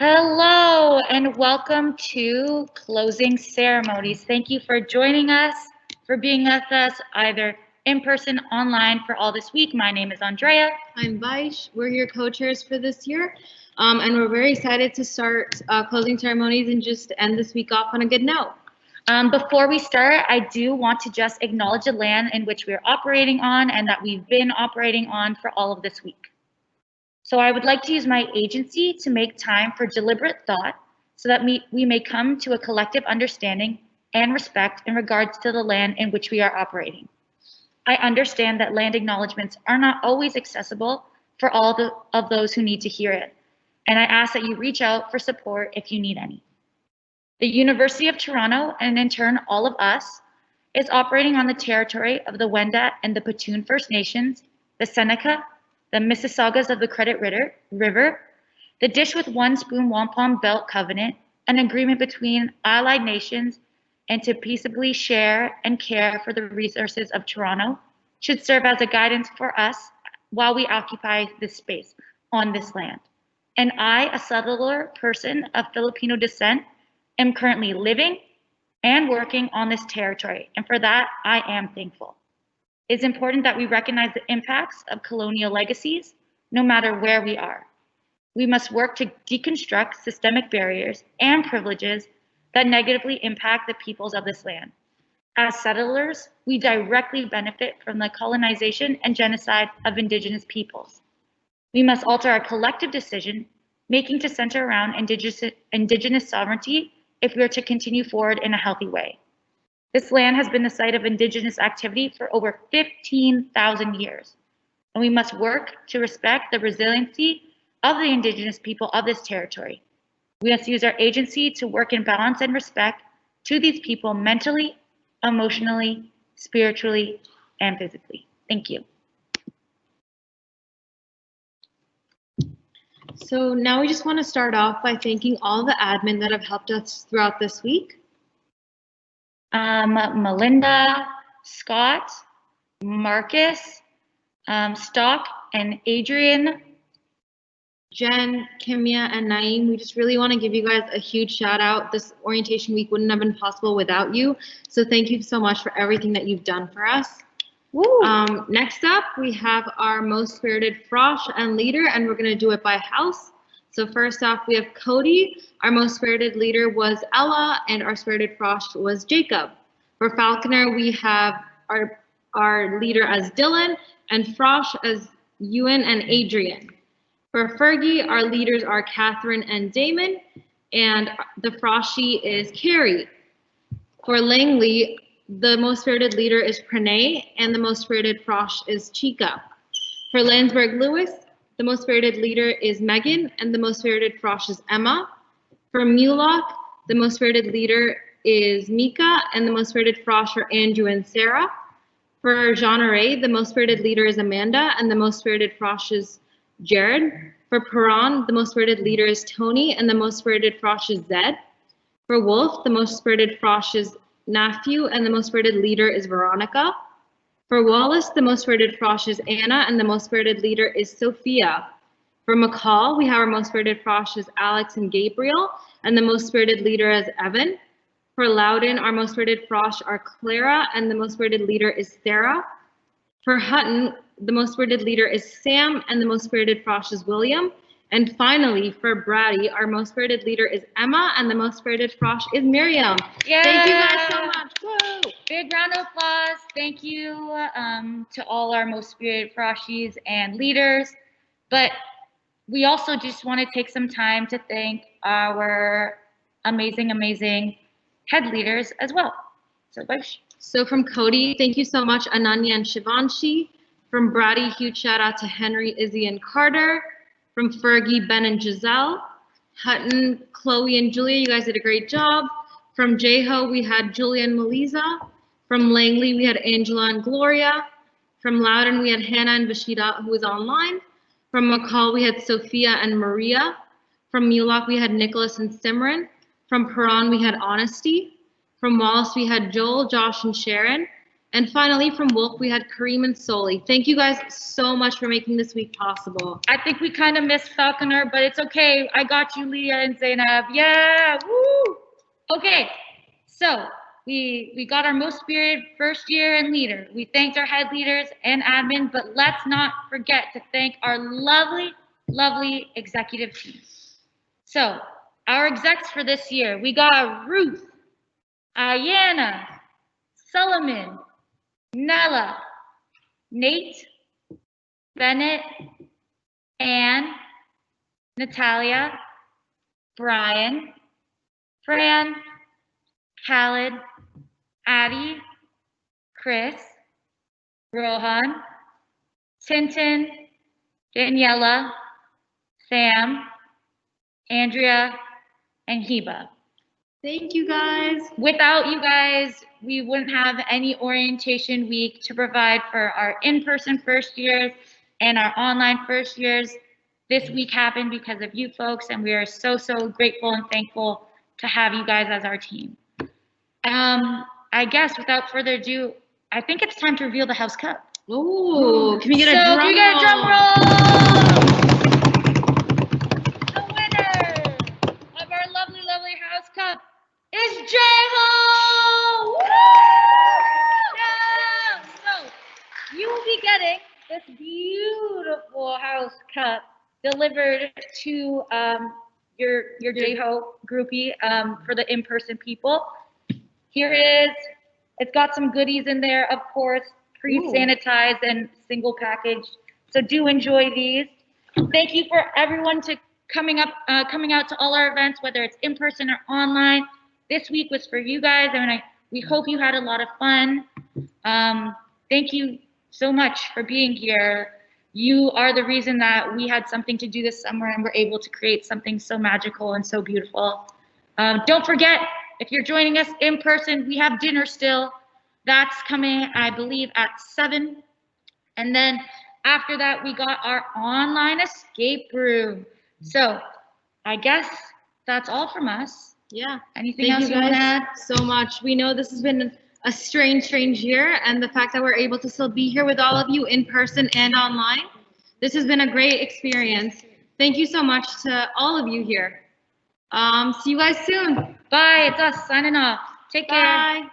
Hello and welcome to Closing Ceremonies. Thank you for joining us, for being with us either in person, online for all this week. My name is Andrea. I'm Vaish. We're your co-chairs for this year, and we're very excited to start closing ceremonies and just end this week off on a good note. Before we start, I do want to just acknowledge the land in which we're operating on and that we've been operating on for all of this week. So I would like to use my agency to make time for deliberate thought so that we may come to a collective understanding and respect in regards to the land in which we are operating. I understand that land acknowledgements are not always accessible for all of those who need to hear it, and I ask that you reach out for support if you need any. The University of Toronto, and in turn all of us, is operating on the territory of the Wendat and the Petun First Nations, the Seneca, the Mississaugas of the Credit River, the Dish with One Spoon Wampum Belt Covenant, an agreement between allied nations, and to peaceably share and care for the resources of Toronto should serve as a guidance for us while we occupy this space on this land. And I, a settler person of Filipino descent, am currently living and working on this territory, and for that I am thankful. It's important that we recognize the impacts of colonial legacies, no matter where we are. We must work to deconstruct systemic barriers and privileges that negatively impact the peoples of this land. As settlers, we directly benefit from the colonization and genocide of Indigenous peoples. We must alter our collective decision making to center around Indigenous sovereignty if we are to continue forward in a healthy way. This land has been the site of Indigenous activity for over 15,000 years, and we must work to respect the resiliency of the Indigenous people of this territory. We must use our agency to work in balance and respect to these people mentally, emotionally, spiritually, and physically. Thank you. So now we just want to start off by thanking all the admin that have helped us throughout this week. Melinda, Scott, Marcus, Stock, and Adrian. Jen, Kimia, and Naeem, we just really want to give you guys a huge shout out. This orientation week wouldn't have been possible without you. So thank you so much for everything that you've done for us. Next up, we have our most spirited frosh and leader, and we're going to do it by house. So first off, we have Cody. Our most spirited leader was Ella, and our spirited frosh was Jacob. For Falconer, we have our leader as Dylan, and frosh as Ewan and Adrian. For Fergie, our leaders are Catherine and Damon, and the froshie is Carrie. For Langley, the most spirited leader is Pranay, and the most spirited frosh is Chica. For Landsberg Lewis, the most spirited leader is Megan, and the most spirited frosh is Emma. For Mulock, the most spirited leader is Mika, and the most spirited frosh are Andrew and Sarah. For Jean-Ray, the most spirited leader is Amanda, and the most spirited frosh is Jared. For Perron, the most spirited leader is Tony, and the most spirited frosh is Zed. For Wolf, the most spirited frosh is Matthew, and the most spirited leader is Veronica. For Wallace, the most spirited frosh is Anna, and the most spirited leader is Sophia. For McCall, we have our most spirited frosh is Alex and Gabriel, and the most spirited leader is Evan. For Loudon, our most spirited frosh are Clara, and the most spirited leader is Sarah. For Hutton, the most spirited leader is Sam, and the most spirited frosh is William. And finally, for Brady, our most spirited leader is Emma, and the most spirited frosh is Miriam. Yeah. Thank you guys so much. Woo! Big round of applause. Thank you to all our most spirited froshies and leaders. But we also just want to take some time to thank our amazing head leaders as well. So from Cody, thank you so much, Ananya and Shivanshi. From Brady, huge shout out to Henry, Izzy, and Carter. From Fergie, Ben, and Giselle. Hutton, Chloe, and Julia, you guys did a great job. From Jeho, we had Julia and Melisa. From Langley, we had Angela and Gloria. From Loudon, we had Hannah and Vashida, who was online. From McCall, we had Sophia and Maria. From Mulock, we had Nicholas and Simran. From Perron, we had Honesty. From Wallace, we had Joel, Josh, and Sharon. And finally, from Wolf, we had Kareem and Soli. Thank you guys so much for making this week possible. I think we kind of missed Falconer, but it's okay. I got you, Leah and Zainab. Yeah, woo! Okay, so we got our most spirited first year and leader. We thanked our head leaders and admin, but let's not forget to thank our lovely, lovely executive team. So our execs for this year, we got Ruth, Ayana, Solomon, Nella, Nate, Bennett, Anne, Natalia, Brian, Fran, Khaled, Addie, Chris, Rohan, Tintin, Daniela, Sam, Andrea, and Heba. Thank you guys. Without you guys, we wouldn't have any orientation week to provide for our in-person first years and our online first years. This week happened because of you folks, and we are so, so grateful and thankful to have you guys as our team. I guess without further ado, I think it's time to reveal the House Cup. Ooh, can we get a drum roll? Can we get a drum roll? The winner of our lovely, lovely House Cup is J-Ho! Yeah! So you will be getting this beautiful House Cup delivered to your J-Ho groupie for the in-person people. Here it is. It's got some goodies in there, of course, pre-sanitized and single packaged. So do enjoy these. Thank you for everyone to coming out to all our events, whether it's in person or online. This week was for you guys, and we hope you had a lot of fun. Thank you so much for being here. You are the reason that we had something to do this summer and we're able to create something so magical and so beautiful. Don't forget, if you're joining us in person, we have dinner still. That's coming, I believe, at 7. And then after that, we got our online escape room. So I guess that's all from us. Yeah. Anything else you want to add? So much. We know this has been a strange year, and the fact that we're able to still be here with all of you in person and online, this has been a great experience. Thank you so much to all of you here. See you guys soon. Bye. It's us signing off. Take care. Bye.